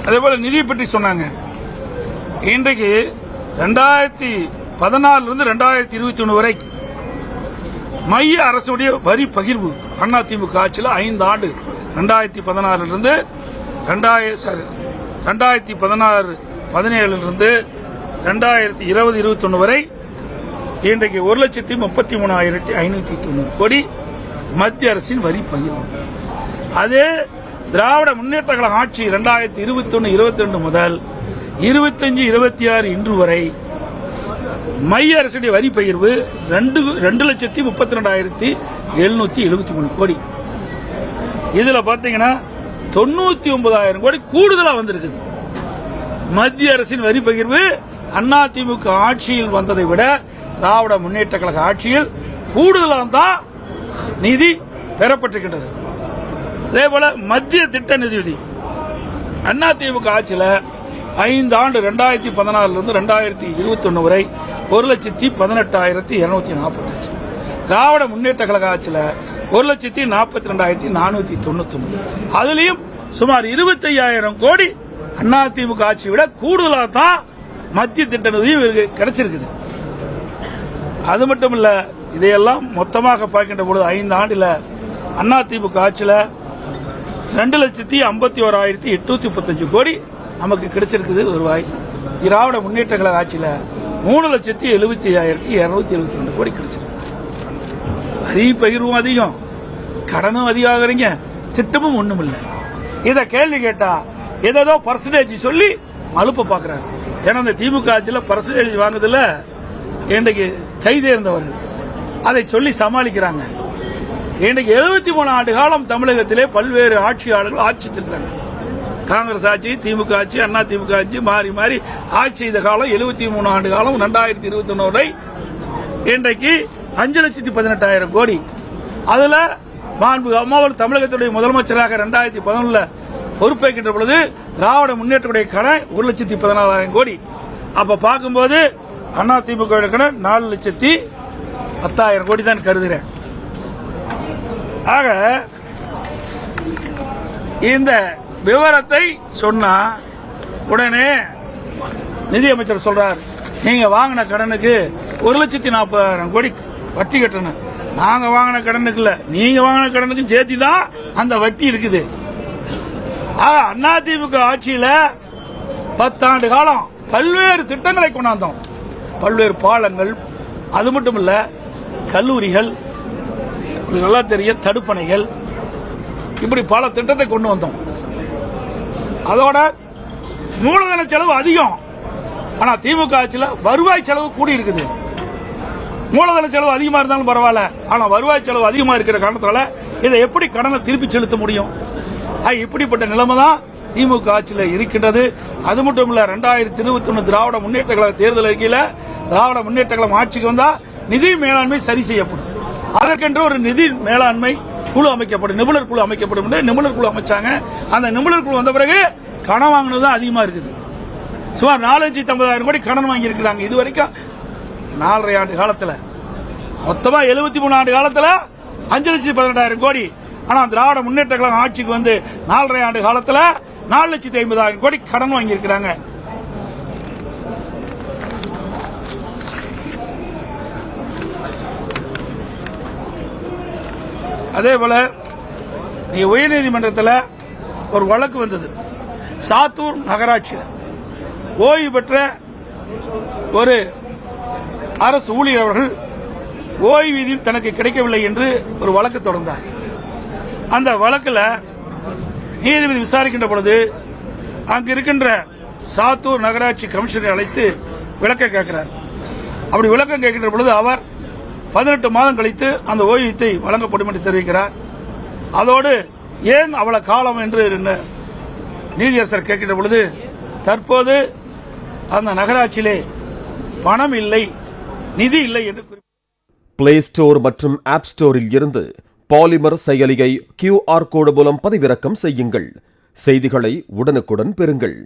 அதே போல நிதியை பற்றி சொன்னாங்க. இன்றைக்கு 2014 2021 வரை மைய அரசுடைய வரி பகிர்வு அதிமுக ஆட்சியில் 5 ஆண்டு 2016 2017 2021 வரை இன்றைக்கு 1,33,590 கோடி மத்திய அரசின் வரி பகிர்வு. அதே திராவிட முன்னேற்ற கழக ஆட்சி 2021-22 முதல் 25-26 இன்று வரை மைய அரசுடைய வரி பகிர்வு 2,32,773 கோடி. இதுல பாத்தீங்கன்னா 99,000 கோடி கூடுதலா வந்திருக்குது. மத்திய அரசின் வரி பகிர்வு அதிமுக ஆட்சியில் வந்ததை விட திராவிட முன்னேற்ற கழக ஆட்சியில் கூடுதலாக தான் நிதி பெறப்பட்டிருக்கின்றது. அதேபோல மத்திய திட்ட நிதியுதவி அதிமுக ஆட்சியில் 5 ஆண்டு 2014 2021 வரை 1,18,245. திராவிட முன்னேற்ற கழக ஆட்சியில் 1,42,499. அதுலயும் சுமார் 25,000 கோடி அதிமுக ஆட்சியை விட கூடுதலாக தான் மத்திய திட்ட நிதி கிடைச்சிருக்குது. அது மட்டும் இல்ல, இதையெல்லாம் மொத்தமாக பார்க்கின்ற பொழுது 5 ஆண்டுல அதிமுக ஆட்சியில் 2,51,835 கோடி நமக்கு கிடைச்சிருக்குது வருவாய். திராவிட முன்னேற்ற கழக ஆட்சியில் 3,75,272 கோடி கிடைச்சிருக்கு. வரி பகிர்வும் அதிகம், கடனும் அதிகமாகறீங்க, திட்டமும் ஒண்ணும் இல்லை. இத கேள்வி கேட்டா ஏதோ பர்சன்டேஜ் சொல்லி மலுப்ப பாக்குறாரு. ஏன்னா இந்த திமுக ஆட்சியில் பர்சன்டேஜ் வாங்குதுல இன்றைக்கு கைதேர்ந்தவர்கள் அதை சொல்லி சமாளிக்கிறாங்க. இன்றைக்கு 73 ஆண்டு காலம் தமிழகத்திலே பல்வேறு ஆட்சியாளர்கள் ஆட்சி செஞ்சிருக்காங்க. காங்கிரஸ் ஆட்சி, திமுக ஆட்சி, அண்ணா திமுக ஆட்சி மாறி மாறி ஆட்சி செய்த காலம் 73 ஆண்டு காலம். 2021 வரை இன்றைக்கு 5,18,000 கோடி. அதுல மாண்புமிகு அம்மாவர்கள் தமிழகத்துடைய முதலமைச்சராக 2011 பொறுப்பேற்கின்ற பொழுது திராவிட முன்னேற்றத்துடைய கடன் 1,14,000 கோடி. அப்ப பார்க்கும்போது அதிமுக கடன் 4,10,000 கோடி தான் கருதுகிறேன். ஆக இந்த விவரத்தை சொன்னா உடனே நிதியமைச்சர் சொல்றார், நீங்க வாங்கின கடனுக்கு 1,40,000 கோடி வட்டி கட்டணும். நாங்க வாங்கின கடனுக்கு இல்ல, நீங்க வாங்கின கடனுக்கு சேர்த்து தான் அந்த வட்டி இருக்குது. அதிமுக ஆட்சியில் 10 ஆண்டு காலம் பல்வேறு திட்டங்களை கொண்டாந்தோம். பல்வேறு பாலங்கள், அது மட்டும் இல்ல கல்லூரிகள், நல்லா தெரியும் தடுப்பணைகள், இப்படி பல திட்டத்தை கொண்டு வந்தோம். அதோட மூலதன செலவு அதிகம். ஆனா திமுக ஆட்சியில் வருவாய் செலவு கூடி இருக்குது. மூலதன செலவு அதிகமா இருந்தாலும் பரவாயில்ல, ஆனா வருவாய் செலவு அதிகமா இருக்கிற காரணத்தால இதை எப்படி கடனை திருப்பி செலுத்த முடியும்? இப்படிப்பட்ட நிலைமை தான் திமுக ஆட்சியில் இருக்கின்றது. அது மட்டும் இல்ல, 2021 திராவிட முன்னேற்ற கழக தேர்தல் அறிக்கையில் திராவிட முன்னேற்ற கழகம் ஆட்சிக்கு வந்தா நிதி மேலாண்மை சரி செய்யப்படும், அதற்கென்று ஒரு நிதி மேலாண்மை குழு அமைக்கப்படும், நிபுணர் குழு அமைக்கப்படும். நிபுணர் குழு அமைச்சாங்க. அந்த நிபுணர் குழு வந்த பிறகு கடன் வாங்கினது தான் அதிகமா இருக்குது. சுமார் 4,50,000 கோடி கடன் வாங்கி இருக்கிறாங்க இது வரைக்கும் 4.5 ஆண்டு காலத்தில். மொத்தமா 73 ஆண்டு காலத்தில் 5,18,000 கோடி. ஆனா திராவிட முன்னேற்ற கழகம் ஆட்சிக்கு வந்து 4.5 ஆண்டு காலத்தில் 4,50,000 கோடி கடன் வாங்கி இருக்கிறாங்க. அதே போல உயர்நீதிமன்றத்தில் ஒரு வழக்கு வந்தது. சாத்தூர் நகராட்சியில் ஓய்வு பெற்ற ஒரு அரசு ஊழியர் அவர்கள் ஓய்வூதியம் தனக்கு கிடைக்கவில்லை என்று ஒரு வழக்கு தொடர்ந்தார். அந்த வழக்கில் நீதிபதி விசாரிக்கின்ற பொழுது அங்கு இருக்கின்ற சாத்தூர் நகராட்சி கமிஷனரை அழைத்து விளக்கம் கேட்கிறார். அப்படி விளக்கம் கேட்கின்ற பொழுது அவர் 18 மாதம் கழித்து அந்த ஓய்வூதியத்தை வழங்கப்படும் என்று தெரிவிக்கிறார். அதோடு ஏன் அவ்வளவு காலம் என்று நீதியரசர் கேட்கின்ற பொழுது தற்போது அந்த நகராட்சியிலே பணம் இல்லை, நிதி இல்லை என்று பிளே ஸ்டோர் மற்றும் ஆப் ஸ்டோரில் இருந்து பாலிமர் செயலியை QR கோடு மூலம் பதிவிறக்கம் செய்யுங்கள். செய்திகளை உடனுக்குடன் பெறுங்கள்.